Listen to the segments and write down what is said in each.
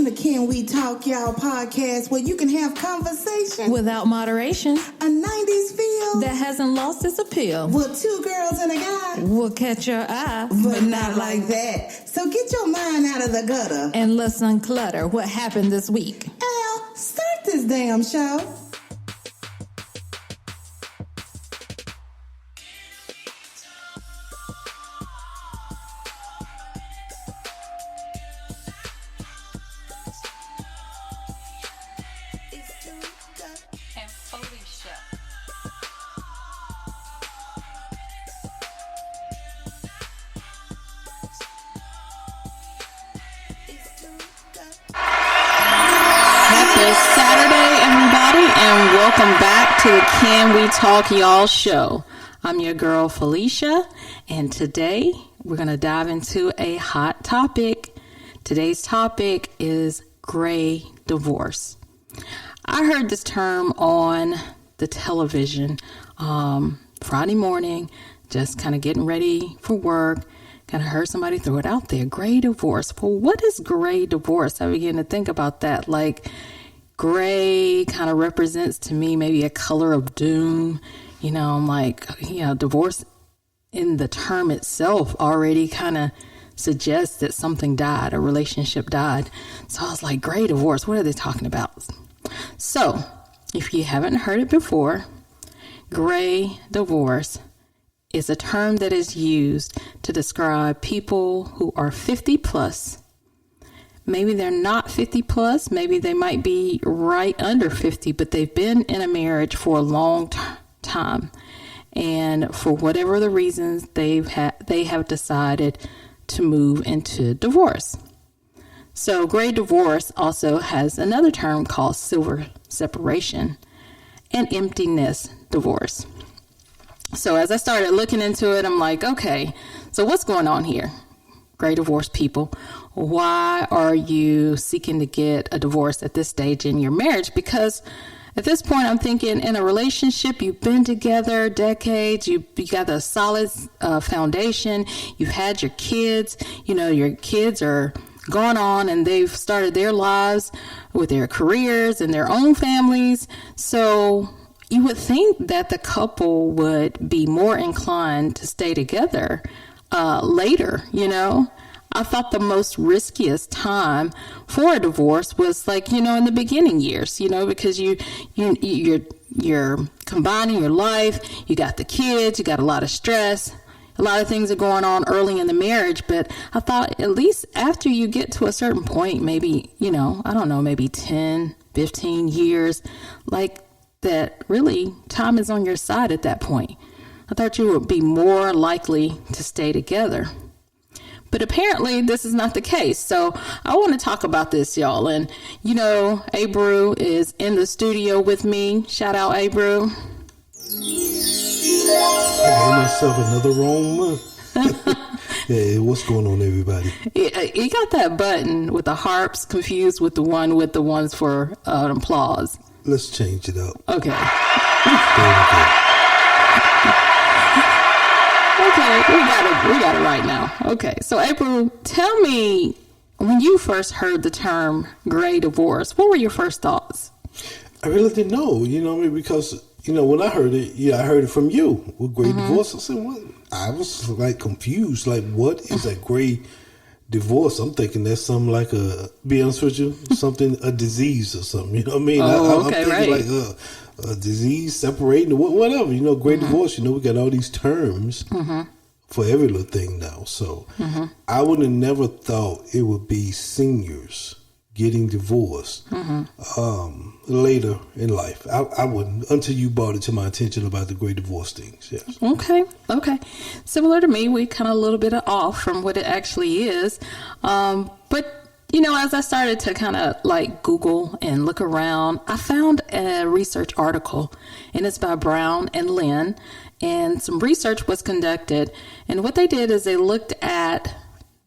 Listen to Can We Talk Y'all podcast where you can have conversation without moderation. A 90s feel that hasn't lost its appeal. With two girls and a guy will catch your eye, but not like that. So get your mind out of the gutter and let's unclutter what happened this week. Al, start this damn show. Welcome back to the Can We Talk Y'all show. I'm your girl Felicia, and today we're going to dive into a hot topic. Today's topic is gray divorce. I heard this term on the television Friday morning, just kind of getting ready for work. Kind of heard somebody throw it out there, gray divorce. Well, what is gray divorce? I began to think about that, like gray kind of represents to me maybe a color of doom. You know, I'm like, divorce in the term itself already kind of suggests that something died, a relationship died. So I was like, gray divorce, what are they talking about? So if you haven't heard it before, gray divorce is a term that is used to describe people who are 50 plus. Maybe they're not 50 plus, maybe they might be right under 50, but they've been in a marriage for a long time. And for whatever the reasons, they have decided to move into divorce. So gray divorce also has another term called silver separation and emptiness divorce. So as I started looking into it, I'm like, okay, so what's going on here? Gray divorce people. Why are you seeking to get a divorce at this stage in your marriage? Because at this point, I'm thinking in a relationship, you've been together decades, you got a solid foundation, you've had your kids, your kids are gone on and they've started their lives with their careers and their own families. So you would think that the couple would be more inclined to stay together later, I thought the most riskiest time for a divorce was in the beginning years, because you're combining your life, you got the kids, you got a lot of stress, a lot of things are going on early in the marriage. But I thought at least after you get to a certain point, maybe, maybe 10, 15 years, that really time is on your side at that point. I thought you would be more likely to stay together. But apparently this is not the case. So I want to talk about this, y'all. And, Abru is in the studio with me. Shout out, Abru. I gave myself another wrong month. Hey, what's going on, everybody? You got that button with the harps confused with the ones for applause. Let's change it up. Okay. There we go. Okay, we got it right now. Okay, so April, tell me, when you first heard the term gray divorce, what were your first thoughts? I really didn't know, because, when I heard it, I heard it from you with gray divorce. I said, what? I was confused. What is a gray divorce? I'm thinking that's something be honest with you, a disease or something, you know what I mean? Oh, okay, I'm thinking right. A disease, separating, whatever, gray divorce, we got all these terms for every little thing now. So I would have never thought it would be seniors getting divorced later in life. I wouldn't, until you brought it to my attention about the great divorce things. Yes. Okay. Similar to me, we kind of a little bit off from what it actually is. But as I started to kind of Google and look around, I found a research article, and it's by Brown and Lynn, and some research was conducted. And what they did is they looked at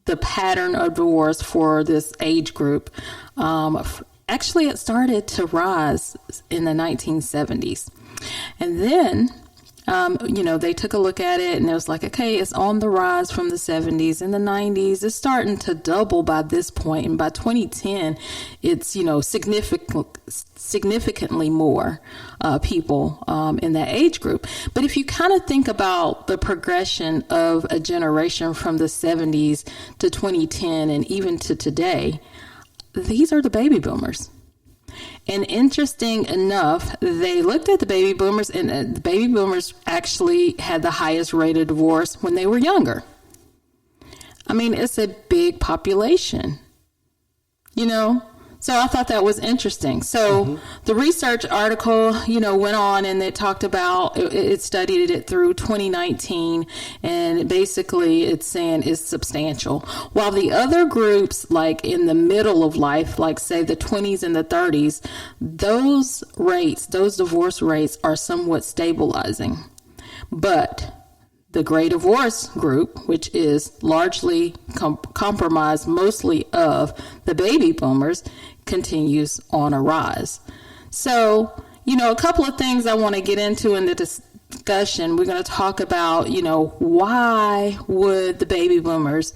the pattern of divorce for this age group. Actually, it started to rise in the 1970s. And then They took a look at it and it was like, okay, it's on the rise from the 70s and the 90s. It's starting to double by this point. And by 2010, it's, significantly more people in that age group. But if you kind of think about the progression of a generation from the 70s to 2010 and even to today, these are the baby boomers. And interesting enough, they looked at the baby boomers, and the baby boomers actually had the highest rate of divorce when they were younger. I mean, it's a big population, So I thought that was interesting. So the research article, went on and it talked about, it studied it through 2019, and basically it's saying it's substantial. While the other groups, like in the middle of life, like say the 20s and the 30s, those divorce rates are somewhat stabilizing. But the Great Divorce group, which is largely comprised mostly of the baby boomers, continues on a rise. So, a couple of things I want to get into in the discussion. We're going to talk about, why would the baby boomers,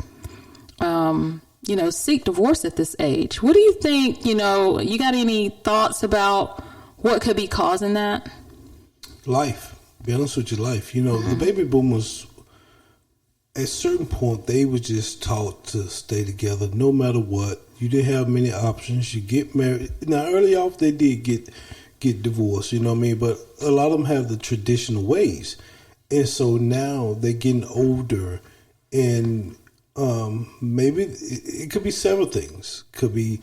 seek divorce at this age? What do you think? You got any thoughts about what could be causing that? Life. Be honest with your life. The baby boomers, at a certain point, they were just taught to stay together no matter what. You didn't have many options. You get married. Now, early off, they did get divorced, but a lot of them have the traditional ways. And so now they're getting older, and maybe it could be several things. Could be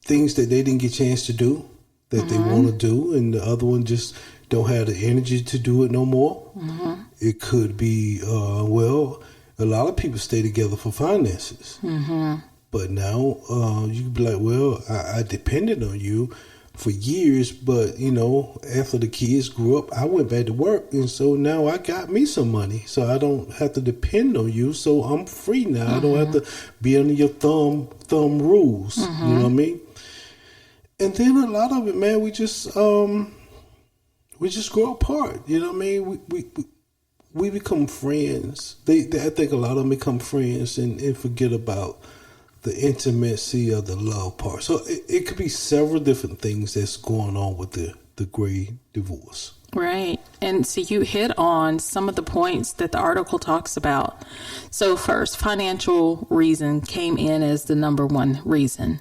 things that they didn't get a chance to do that they want to do, and the other one just don't have the energy to do it no more. It could be, a lot of people stay together for finances. But now you could be like, well, I depended on you for years, but, after the kids grew up, I went back to work. And so now I got me some money, so I don't have to depend on you. So I'm free now. I don't have to be under your thumb rules. You know what I mean? And then a lot of it, man, we just grow apart. You know what I mean? We become friends. I think a lot of them become friends and forget about the intimacy of the love part. So it could be several different things that's going on with the Great Divorce. Right. And so you hit on some of the points that the article talks about. So first, financial reason came in as the number one reason,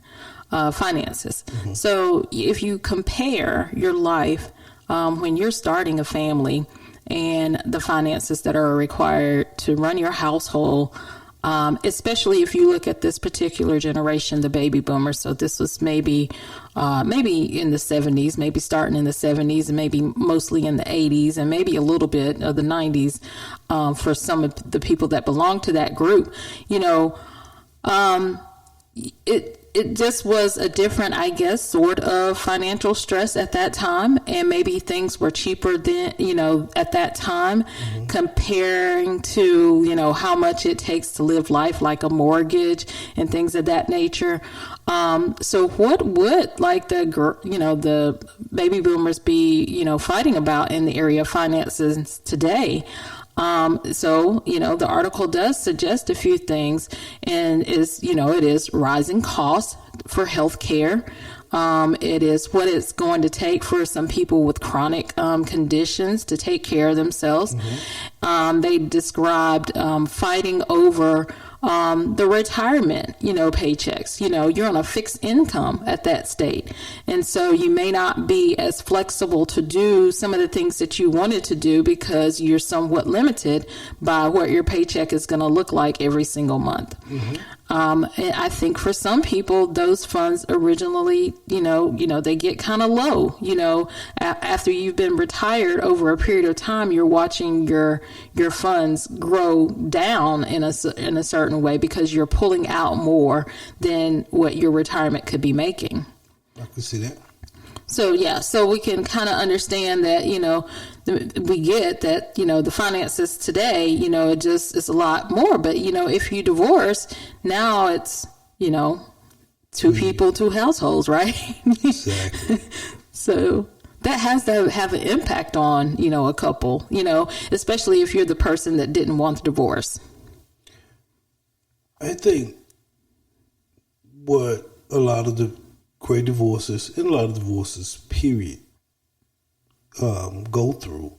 finances. So if you compare your life when you're starting a family and the finances that are required to run your household, especially if you look at this particular generation, the baby boomers. So this was maybe in the 70s, maybe starting in the 70s, and maybe mostly in the 80s, and maybe a little bit of the 90s for some of the people that belong to that group. It just was a different, I guess, sort of financial stress at that time. And maybe things were cheaper then, at that time, comparing to, how much it takes to live life, like a mortgage and things of that nature. So what would the baby boomers be, fighting about in the area of finances today? The article does suggest a few things, and it is rising costs for health care. It is what it's going to take for some people with chronic conditions to take care of themselves. They described fighting over the retirement, paychecks. You're on a fixed income at that state. And so you may not be as flexible to do some of the things that you wanted to do because you're somewhat limited by what your paycheck is going to look like every single month. And I think for some people, those funds originally, they get kind of low. After you've been retired over a period of time, you're watching your funds grow down in a certain way because you're pulling out more than what your retirement could be making. I can see that. So we can kind of understand that, we get that, the finances today, it just is a lot more. But, if you divorce, now it's, two people, two households, right? Exactly. So that has to have an impact on, a couple, especially if you're the person that didn't want the divorce. I think what a lot of the great divorces and a lot of divorces, period, go through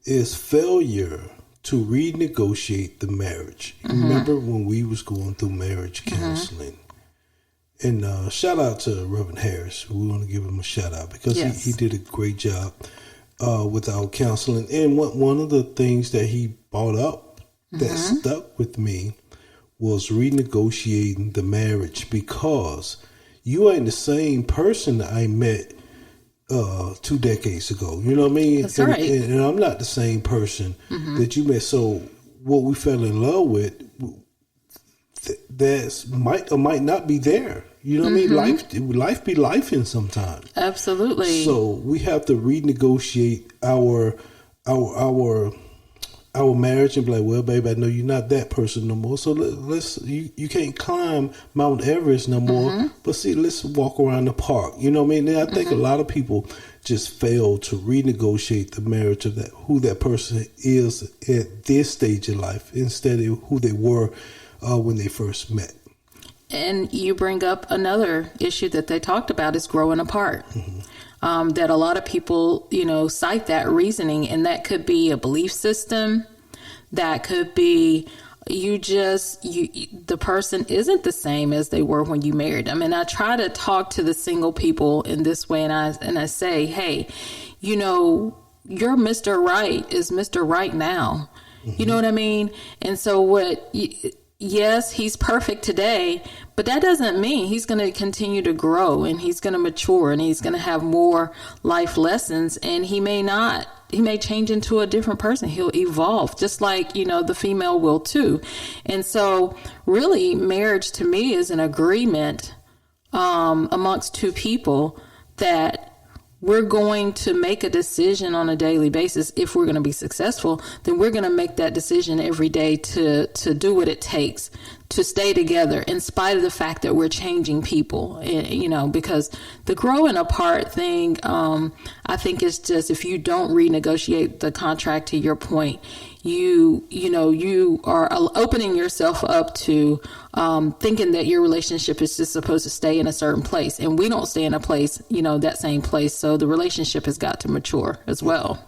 is failure to renegotiate the marriage. Remember when we was going through marriage counseling? And shout out to Reverend Harris. We want to give him a shout out because he did a great job with our counseling. And one of the things that he brought up that stuck with me was renegotiating the marriage, because you ain't the same person I met 2 decades ago. You know what I mean? That's right. And I'm not the same person that you met. So what we fell in love with, that's might or might not be there. You know what I mean? Life be lifing sometimes. Absolutely. So we have to renegotiate our marriage and be like, well, baby, I know you're not that person no more. So you can't climb Mount Everest no more. But see, let's walk around the park. You know what I mean? And I think a lot of people just fail to renegotiate the marriage of who that person is at this stage of life instead of who they were when they first met. And you bring up another issue that they talked about is growing apart. That a lot of people, cite that reasoning, and that could be a belief system. That could be the person isn't the same as they were when you married them. And I try to talk to the single people in this way, and I say, hey, your Mr. Right is Mr. Right now. You know what I mean? And so yes, he's perfect today, but that doesn't mean he's going to continue to grow, and he's going to mature, and he's going to have more life lessons, and he may change into a different person. He'll evolve just like, the female will too. And so really marriage to me is an agreement amongst two people that we're going to make a decision on a daily basis. If we're going to be successful, then we're going to make that decision every day to do what it takes to stay together in spite of the fact that we're changing people, because the growing apart thing, I think it's just, if you don't renegotiate the contract, to your point, you are opening yourself up to thinking that your relationship is just supposed to stay in a certain place, and we don't stay in a place, that same place. So the relationship has got to mature as well.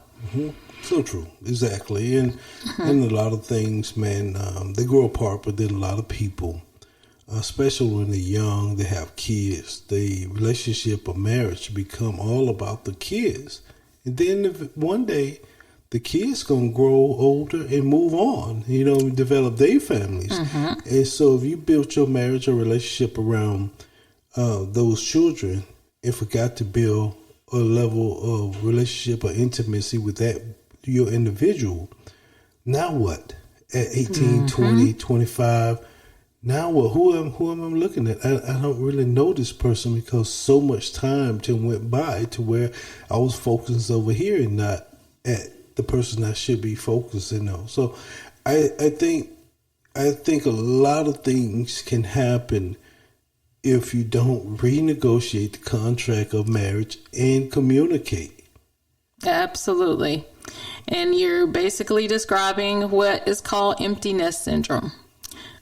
So true. Exactly. And a lot of things, man, they grow apart, but then a lot of people, especially when they're young, they have kids, the relationship or marriage become all about the kids. And then one day the kids going to grow older and move on, develop their families. And so if you built your marriage or relationship around those children and forgot to build a level of relationship or intimacy with your individual, now what? At 18, 20, 25, now what? Who am I looking at? I don't really know this person because so much time went by to where I was focused over here and not at the person I should be focusing on. So I think a lot of things can happen if you don't renegotiate the contract of marriage and communicate. Absolutely. And you're basically describing what is called empty nest syndrome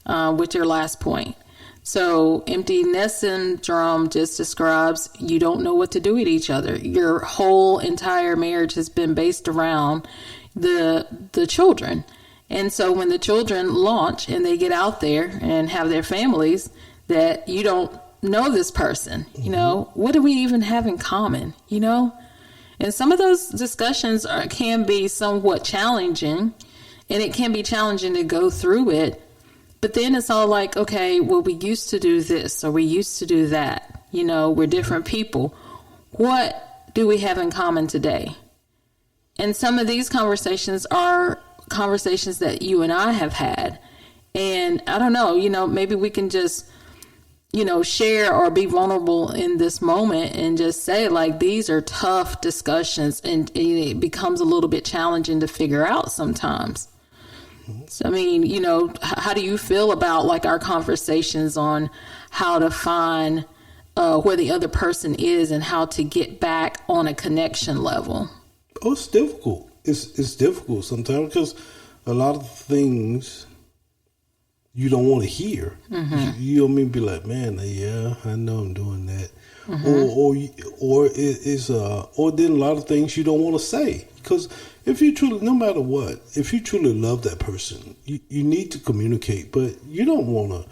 with your last point. So empty nest syndrome just describes you don't know what to do with each other. Your whole entire marriage has been based around the children. And so when the children launch and they get out there and have their families, that you don't know this person, what do we even have in common, And some of those discussions can be somewhat challenging, and it can be challenging to go through it. But then it's all like, okay, well, we used to do this or we used to do that. We're different people. What do we have in common today? And some of these conversations are conversations that you and I have had. And I don't know, maybe we can just, share or be vulnerable in this moment and just say, like, these are tough discussions, and it becomes a little bit challenging to figure out sometimes. So, I mean, how do you feel about like our conversations on how to find where the other person is and how to get back on a connection level? Oh, it's difficult. It's difficult sometimes because a lot of things you don't want to hear. You don't mean be like, man, yeah, I know I'm doing that, or then a lot of things you don't want to say because if you truly, no matter what, if you truly love that person, you need to communicate, but you don't want to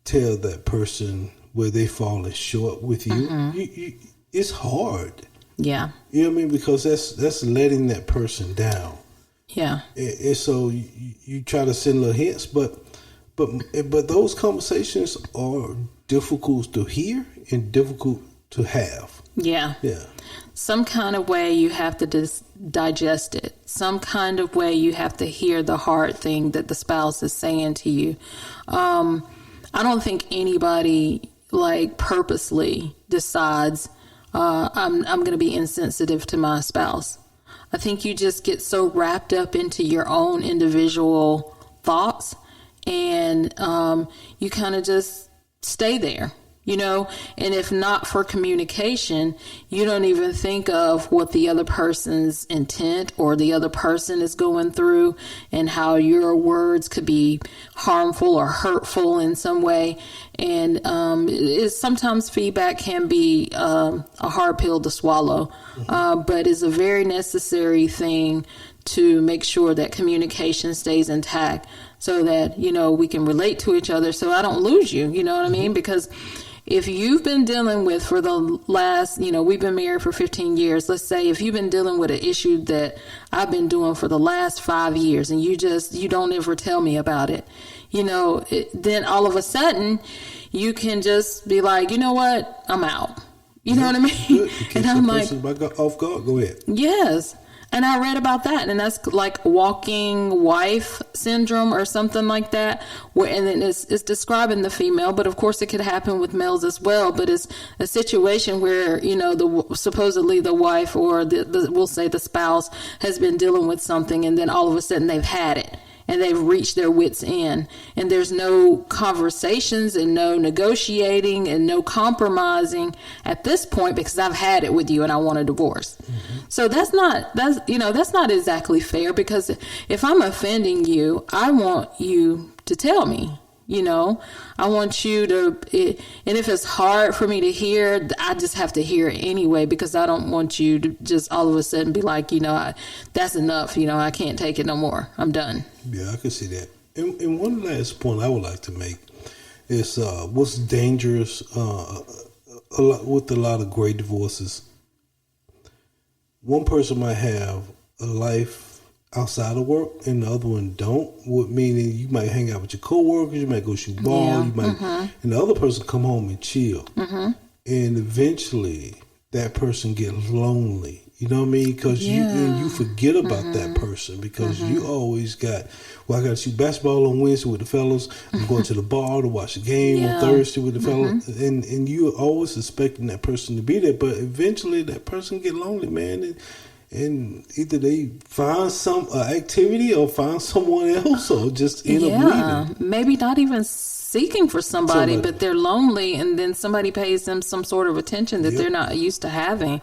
tell that person where they falling short with you. It's hard. Yeah. You know what I mean? Because that's letting that person down. Yeah. And so you try to send little hints, but those conversations are difficult to hear and difficult to have. Yeah. Yeah. Some kind of way you have to digest it. Some kind of way you have to hear the hard thing that the spouse is saying to you. I don't think anybody like purposely decides I'm going to be insensitive to my spouse. I think you just get so wrapped up into your own individual thoughts and you kind of just stay there. And if not for communication, you don't even think of what the other person's intent or the other person is going through and how your words could be harmful or hurtful in some way. And sometimes feedback can be a hard pill to swallow, but it's a very necessary thing to make sure that communication stays intact so that, we can relate to each other so I don't lose you. You know what I mean? Because if you've been dealing with for the last, we've been married for 15 years. Let's say if you've been dealing with an issue that I've been doing for the last 5 years and you don't ever tell me about it, then all of a sudden you can just be like, you know what? I'm out. You know what I mean? And I'm like, off guard. Go ahead. Yes. And I read about that, and that's like walking wife syndrome or something like that. And then it's describing the female, but of course it could happen with males as well. But it's a situation where, supposedly the wife or we'll say the spouse has been dealing with something, and then all of a sudden they've had it. And they've reached their wits' end, and there's no conversations and no negotiating and no compromising at this point because I've had it with you and I want a divorce. So that's not exactly fair, because if I'm offending you, I want you to tell me. I want you to, and if it's hard for me to hear, I just have to hear it anyway, because I don't want you to just all of a sudden be like, that's enough. I can't take it no more. I'm done. Yeah, I can see that. And one last point I would like to make is what's dangerous with a lot of great divorces. One person might have a life outside of work and the other one don't, meaning you might hang out with your coworkers, you might go shoot ball, you might, and the other person come home and chill, and eventually that person gets lonely. You know what I mean? Because you forget about that person because you always got, I got to shoot basketball on Wednesday with the fellas. I'm going to the bar to watch the game on Thursday with the fellas, and you're always expecting that person to be there, but eventually that person get lonely, man. And either they find some activity or find someone else or just end up leaving. Maybe not even seeking for somebody, but they're lonely, and then somebody pays them some sort of attention that they're not used to having.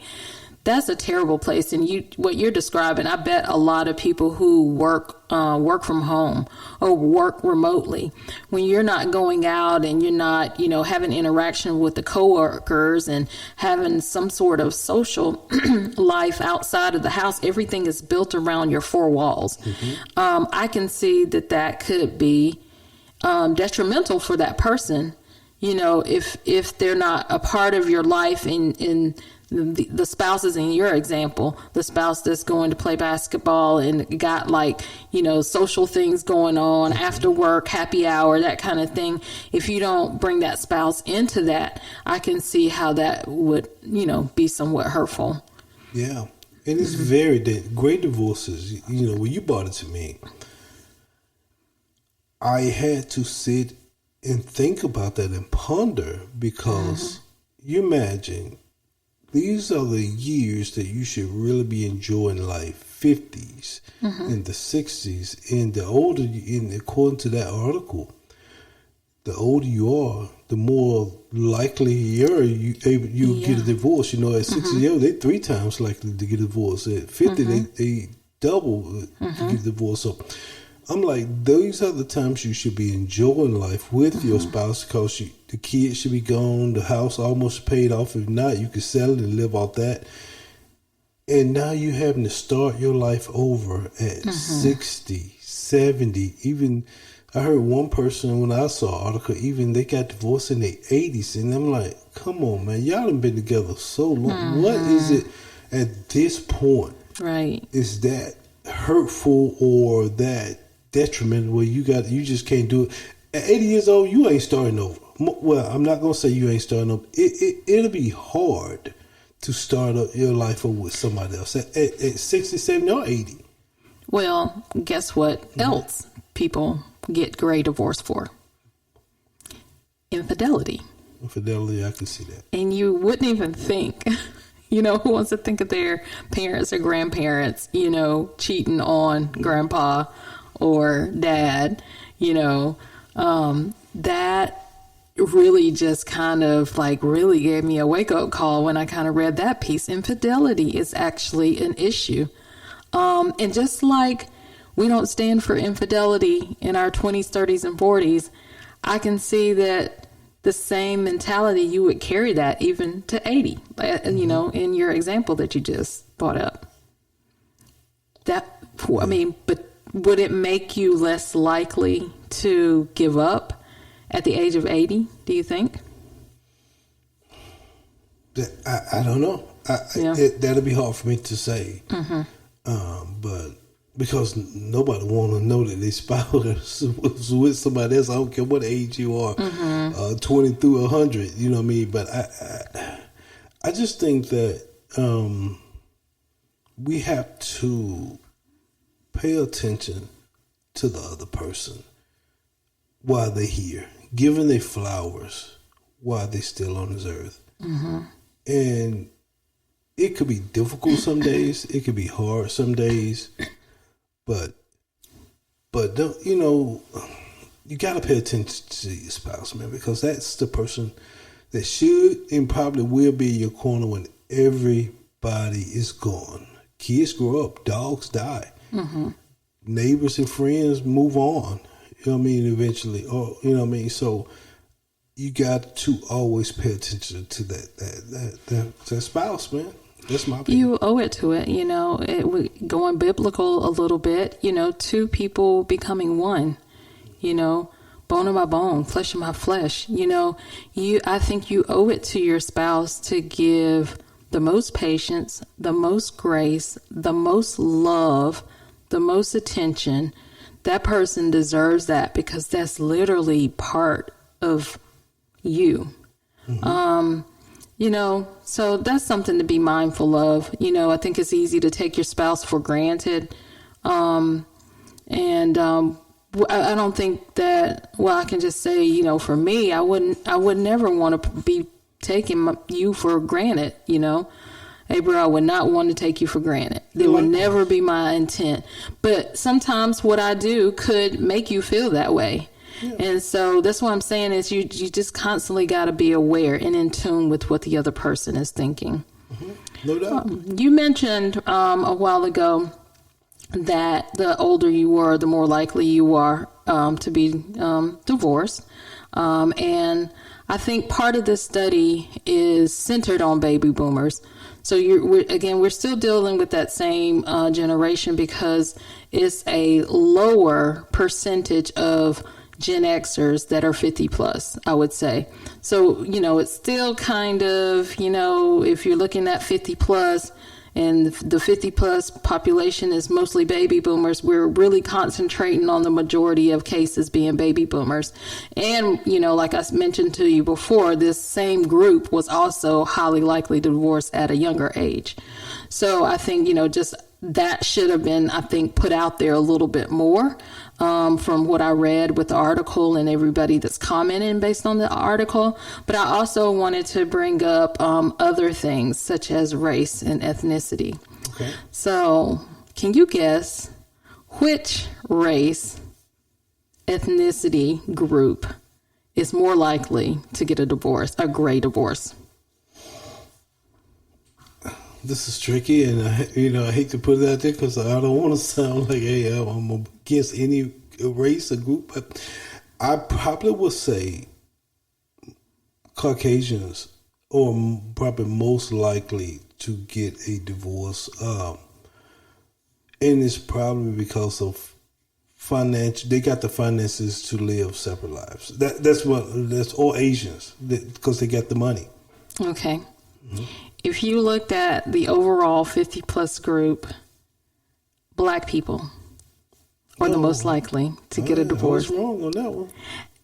That's a terrible place. And what you're describing, I bet a lot of people who work from home or work remotely, when you're not going out and you're not, having interaction with the coworkers and having some sort of social life outside of the house, everything is built around your four walls. I can see that could be detrimental for that person, if they're not a part of your life in the spouses in your example, the spouse that's going to play basketball and got social things going on after work, happy hour, that kind of thing. If you don't bring that spouse into that, I can see how that would, be somewhat hurtful. Yeah. And it's very great divorces. When you brought it to me, I had to sit and think about that and ponder, because you imagine, these are the years that you should really be enjoying life, 50s and the 60s, and the older, according to that article, the older you are, the more likely you get a divorce. You know, at 60 years, they're 3 times likely to get a divorce. At 50, they double to get a divorce. So I'm like, those are the times you should be enjoying life with your spouse, because the kids should be gone, the house almost paid off. If not, you could sell it and live off that. And now you're having to start your life over at 60, 70, even. I heard one person, when I saw an article, even they got divorced in their 80s. And I'm like, come on, man. Y'all done been together so long. What is it at this point? Right. Is that hurtful or that detriment where you just can't do it? At 80 years old, you ain't starting over. Well, I'm not going to say you ain't starting over. It'll be hard to start up your life over with somebody else at 60, 70, or 80. Well, guess what else people get gray divorce for? Infidelity. Infidelity, I can see that. And you wouldn't even think, who wants to think of their parents or grandparents, cheating on grandpa or dad, that really just kind of really gave me a wake up call when I kind of read that piece. Infidelity is actually an issue. And just like we don't stand for infidelity in our 20s, 30s, and 40s, I can see that the same mentality, you would carry that even to 80, in your example that you just brought up. But would it make you less likely to give up at the age of 80, do you think? I don't know. That'll be hard for me to say. But because nobody want to know that their spouse was with somebody else. I don't care what age you are, 20 through 100. You know what I mean? But I just think that we have to pay attention to the other person while they're here, giving their flowers while they're still on this earth. And it could be difficult some days. It could be hard some days. But don't, you got to pay attention to your spouse, man, because that's the person that should and probably will be in your corner when everybody is gone. Kids grow up, dogs die, neighbors and friends move on. You know what I mean? Eventually, or you know what I mean. So you got to always pay attention to that spouse, man. That's my opinion. You owe it to it, going biblical a little bit, 2 people becoming one, bone of my bone, flesh of my flesh, I think you owe it to your spouse to give the most patience, the most grace, the most love, the most attention. That person deserves that because that's literally part of you. So that's something to be mindful of. I think it's easy to take your spouse for granted. I don't think that, I can just say, for me, I would never want to be taking you for granted, Hey, bro, I would not want to take you for granted. That would never be my intent. But sometimes what I do could make you feel that way. Yeah. And so that's what I'm saying is you just constantly got to be aware and in tune with what the other person is thinking. No doubt. You mentioned a while ago that the older you are, the more likely you are to be divorced. And I think part of this study is centered on baby boomers. So we're still dealing with that same generation because it's a lower percentage of Gen Xers that are 50 plus, I would say. So, it's still kind of, if you're looking at 50 plus and the 50 plus population is mostly baby boomers, we're really concentrating on the majority of cases being baby boomers. And, like I mentioned to you before, this same group was also highly likely to divorce at a younger age. So I think, just that should have been, I think, put out there a little bit more. From what I read with the article and everybody that's commenting based on the article. But I also wanted to bring up other things such as race and ethnicity. Okay. So can you guess which race, ethnicity group is more likely to get a divorce, a gray divorce? This is tricky, and I hate to put it out there because I don't want to sound like, hey, I'm against any race or group, but I probably would say Caucasians are probably most likely to get a divorce, and it's probably because of financial. They got the finances to live separate lives. That's all Asians because they got the money. Okay. Mm-hmm. If you looked at the overall 50 plus group, Black people are the most likely to get a divorce. I was wrong on that one.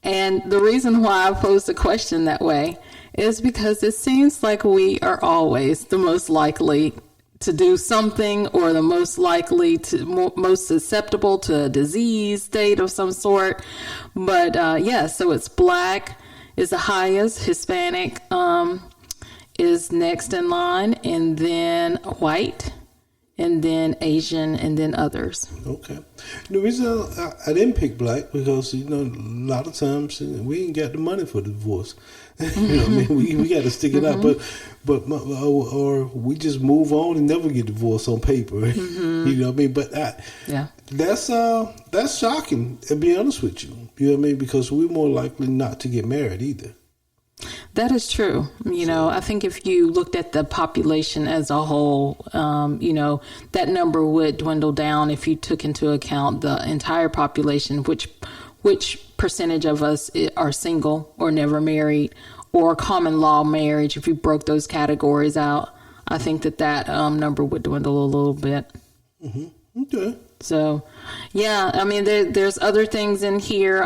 And the reason why I posed the question that way is because it seems like we are always the most likely to do something, or the most likely to most susceptible to a disease state of some sort. But so it's Black is the highest, Hispanic is next in line, and then white, and then Asian, and then others. Okay. The reason I didn't pick Black because, a lot of times we ain't got the money for the divorce. We got to stick it out. Or we just move on and never get divorced on paper. But that's shocking, to be honest with you. Because we're more likely not to get married either. That is true. I think if you looked at the population as a whole, that number would dwindle down if you took into account the entire population, which percentage of us are single or never married, or common law marriage. If you broke those categories out, I think that number would dwindle a little bit. Mm-hmm. Okay. So, there's other things in here.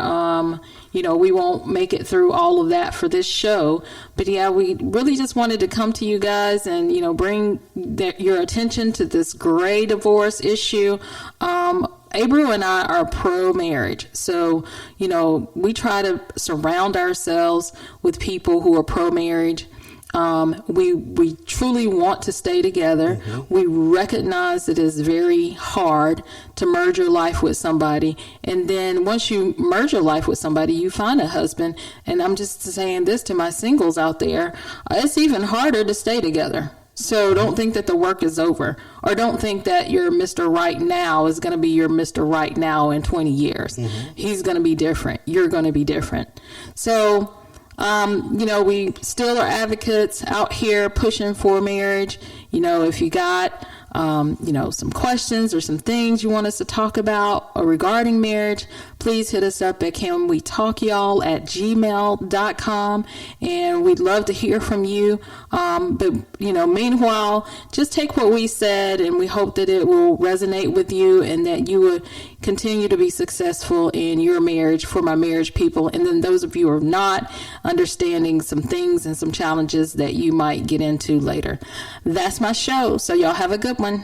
We won't make it through all of that for this show. But, we really just wanted to come to you guys and, bring your attention to this gray divorce issue. Abreu and I are pro-marriage. So, we try to surround ourselves with people who are pro-marriage. We truly want to stay together. Mm-hmm. We recognize it is very hard to merge your life with somebody. And then once you merge your life with somebody, you find a husband. And I'm just saying this to my singles out there. It's even harder to stay together. So don't think that the work is over, or don't think that your Mr. Right Now is going to be your Mr. Right Now in 20 years. Mm-hmm. He's going to be different. You're going to be different. So, we still are advocates out here pushing for marriage. If you got, some questions or some things you want us to talk about regarding marriage, please hit us up at canwetalkyall@gmail.com, and we'd love to hear from you. Meanwhile, just take what we said, and we hope that it will resonate with you and that you will continue to be successful in your marriage for my marriage people. And then those of you who are not, understanding some things and some challenges that you might get into later. That's my show. So y'all have a good one.